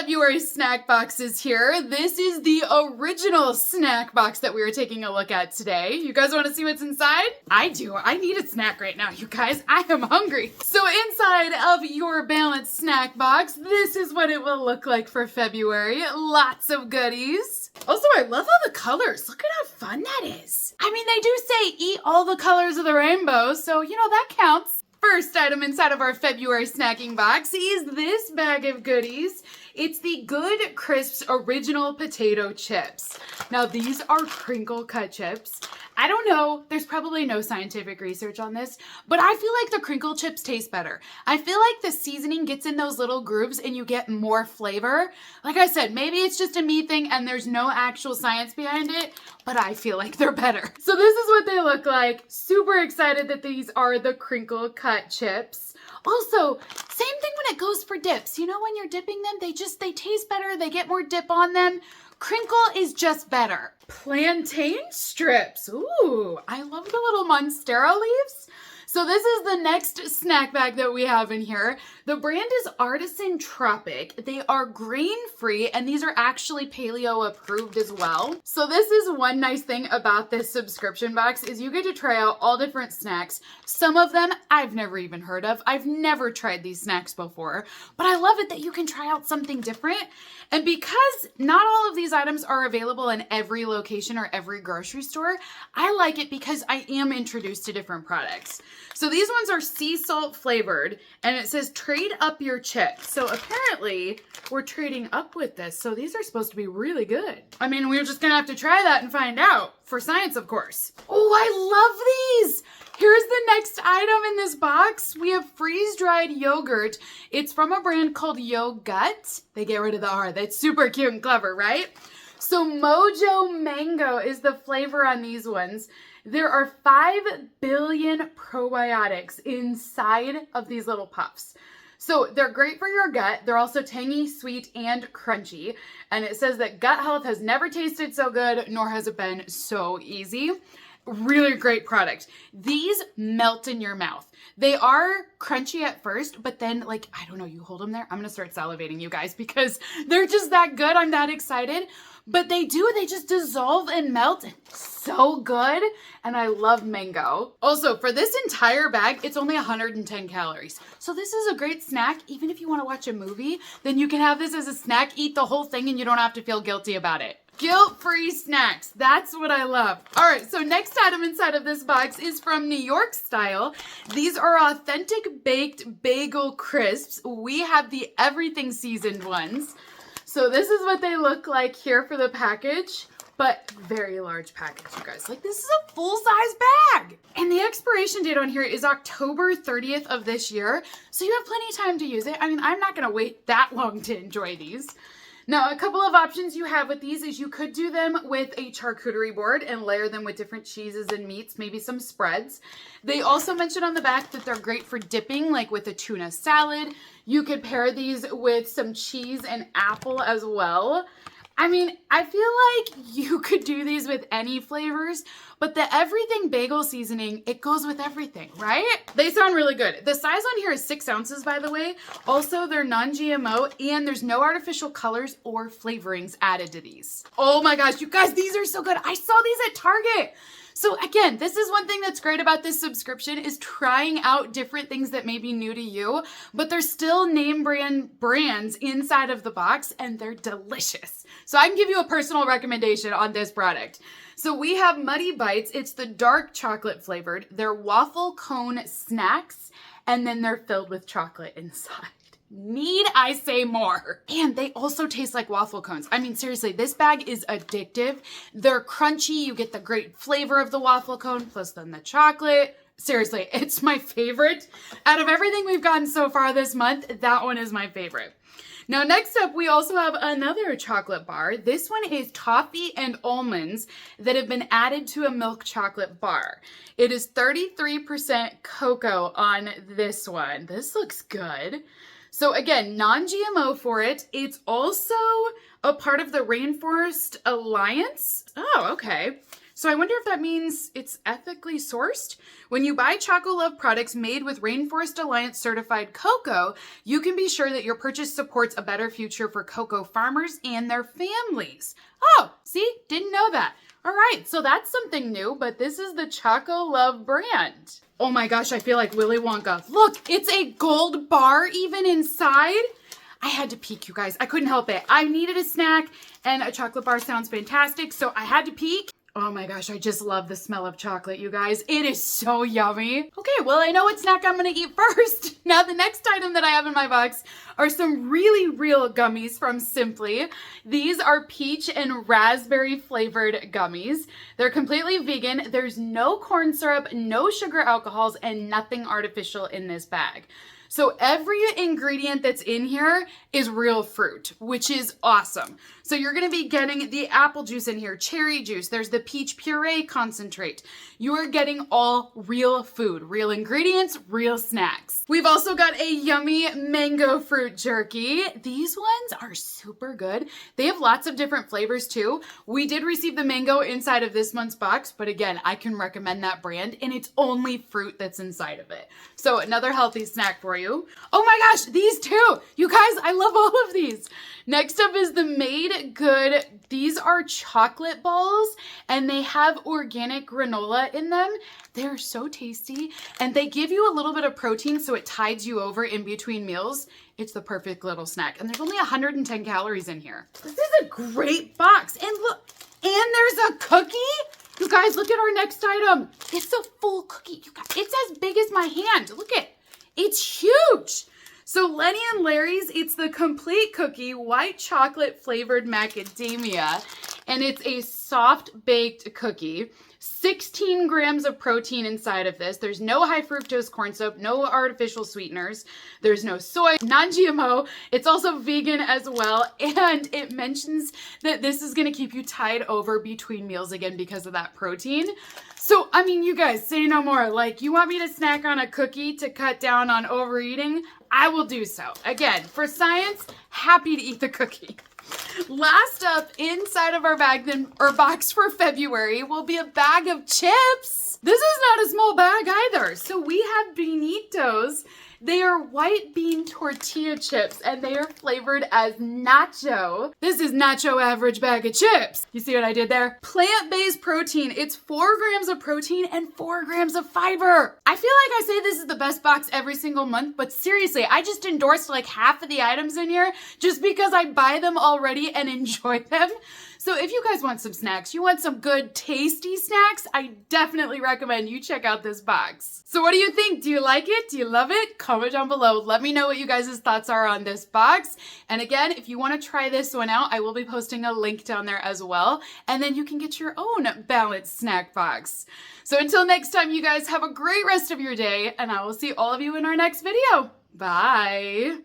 February snack box is here. This is the original snack box that we were taking a look at today. You guys want to see what's inside? I do. I need a snack right now, you guys. I am hungry. So inside of your balanced snack box, this is what it will look like for February. Lots of goodies. Also, I love all the colors. Look at how fun that is. I mean, they do say eat all the colors of the rainbow, so you know that counts. First item inside of our February snacking box is this bag of goodies. It's the Good Crisps Original Potato Chips. Now these are crinkle cut chips. I don't know, there's probably no scientific research on this, but I feel like the crinkle chips taste better. I feel like the seasoning gets in those little grooves and you get more flavor. Like I said, maybe it's just a me thing and there's no actual science behind it, but I feel like they're better. So this is what they look like. Super excited that these are the crinkle cut chips. Also, same thing when it goes for dips. You know, when you're dipping them, they taste better. They get more dip on them. Crinkle is just better. Plantain strips. Ooh, I love the little Monstera leaves. So this is the next snack bag that we have in here. The brand is Artisan Tropic. They are grain-free and these are actually paleo approved as well. So this is one nice thing about this subscription box is you get to try out all different snacks. Some of them I've never even heard of. I've never tried these snacks before, but I love it that you can try out something different. And because not all of these items are available in every location or every grocery store, I like it because I am introduced to different products. So these ones are sea salt flavored and it says trade up your chips. So apparently we're trading up with this. So these are supposed to be really good. I mean, we're just gonna have to try that and find out for science, of course. Oh, I love these. Here's the next item in this box. We have freeze-dried yogurt. It's from a brand called Yogut. They get rid of the R. That's super cute and clever, right? So Mojo Mango is the flavor on these ones. There are 5 billion probiotics inside of these little puffs. So they're great for your gut. They're also tangy, sweet, and crunchy. And it says that gut health has never tasted so good, nor has it been so easy. Really great product. These melt in your mouth. They are crunchy at first, but then like, I don't know, you hold them there. I'm gonna start salivating, you guys, because they're just that good. I'm that excited. But they just dissolve and melt. So good. And I love mango. Also, for this entire bag, it's only 110 calories. So this is a great snack. Even if you want to watch a movie, then you can have this as a snack, eat the whole thing, and you don't have to feel guilty about it. Guilt-free snacks. That's what I love. All right, so next item inside of this box is from New York Style. These are authentic baked bagel crisps. We have the everything seasoned ones. So this is what they look like here for the package, but very large package, you guys. Like, this is a full-size bag. And the expiration date on here is October 30th of this year, so you have plenty of time to use it. I mean, I'm not gonna wait that long to enjoy these. Now, a couple of options you have with these is you could do them with a charcuterie board and layer them with different cheeses and meats, maybe some spreads. They also mention on the back that they're great for dipping, like with a tuna salad. You could pair these with some cheese and apple as well. I mean, I feel like you could do these with any flavors, but the everything bagel seasoning, it goes with everything, right? They sound really good. The size on here is 6 ounces, by the way. Also, they're non-GMO and there's no artificial colors or flavorings added to these. Oh my gosh, you guys, these are so good. I saw these at Target. So again, this is one thing that's great about this subscription is trying out different things that may be new to you, but they're still name brand brands inside of the box and they're delicious. So I can give you a personal recommendation on this product. So we have Muddy Bites. It's the dark chocolate flavored. They're waffle cone snacks and then they're filled with chocolate inside. Need I say more? And they also taste like waffle cones. I mean, seriously, this bag is addictive. They're crunchy. You get the great flavor of the waffle cone, plus then the chocolate. Seriously, it's my favorite. Out of everything we've gotten so far this month, that one is my favorite. Now, next up, we also have another chocolate bar. This one is toffee and almonds that have been added to a milk chocolate bar. It is 33% cocoa on this one. This looks good. So again, non-GMO for it. It's also a part of the Rainforest Alliance. Oh, okay. So I wonder if that means it's ethically sourced? When you buy Choco Love products made with Rainforest Alliance certified cocoa, you can be sure that your purchase supports a better future for cocoa farmers and their families. Oh, see? Didn't know that. All right, so that's something new, but this is the Choco Love brand. Oh my gosh, I feel like Willy Wonka. Look, it's a gold bar even inside. I had to peek, you guys. I couldn't help it. I needed a snack, and a chocolate bar sounds fantastic, so I had to peek. Oh my gosh, I just love the smell of chocolate, you guys. It is so yummy. Okay, well, I know what snack I'm gonna eat first. Now, the next item that I have in my box are some really real gummies from Simply. These are peach and raspberry flavored gummies. They're completely vegan. There's no corn syrup, no sugar alcohols, and nothing artificial in this bag. So every ingredient that's in here is real fruit, which is awesome. So you're gonna be getting the apple juice in here, cherry juice, there's the peach puree concentrate. You are getting all real food, real ingredients, real snacks. We've also got a yummy mango fruit jerky. These ones are super good. They have lots of different flavors too. We did receive the mango inside of this month's box, but again, I can recommend that brand, and it's only fruit that's inside of it. So another healthy snack for you. Oh my gosh, these too. You guys, I love all of these. Next up is the Made Good. These are chocolate balls, and they have organic granola in them. They're so tasty, and they give you a little bit of protein so it tides you over in between meals. It's the perfect little snack, and there's only 110 calories in here. This is a great box, and look, and there's a cookie. You guys, look at our next item. It's a full cookie. You guys, it's as big as my hand. Look at it. It's huge. So Lenny and Larry's, it's the complete cookie, white chocolate flavored macadamia, and it's a soft baked cookie. 16 grams of protein inside of this. There's no high fructose corn syrup, no artificial sweeteners. There's no soy, non-GMO. It's also vegan as well. And it mentions that this is gonna keep you tied over between meals again because of that protein. So, I mean, you guys, say no more. Like, you want me to snack on a cookie to cut down on overeating? I will do so. Again, for science, happy to eat the cookie. Last up inside of our bag, then, or box for February, will be a bag of chips. This is not a small bag either. So we have Beanitos. They are white bean tortilla chips, and they are flavored as nacho. This is nacho average bag of chips. You see what I did there? Plant-based protein. It's 4 grams of protein and 4 grams of fiber. I feel like I say this is the best box every single month, but seriously, I just endorsed like half of the items in here just because I buy them already and enjoy them. So if you guys want some snacks, you want some good tasty snacks, I definitely recommend you check out this box. So what do you think? Do you like it? Do you love it? Comment down below. Let me know what you guys' thoughts are on this box. And again, if you want to try this one out, I will be posting a link down there as well. And then you can get your own balanced snack box. So until next time, you guys have a great rest of your day, and I will see all of you in our next video. Bye.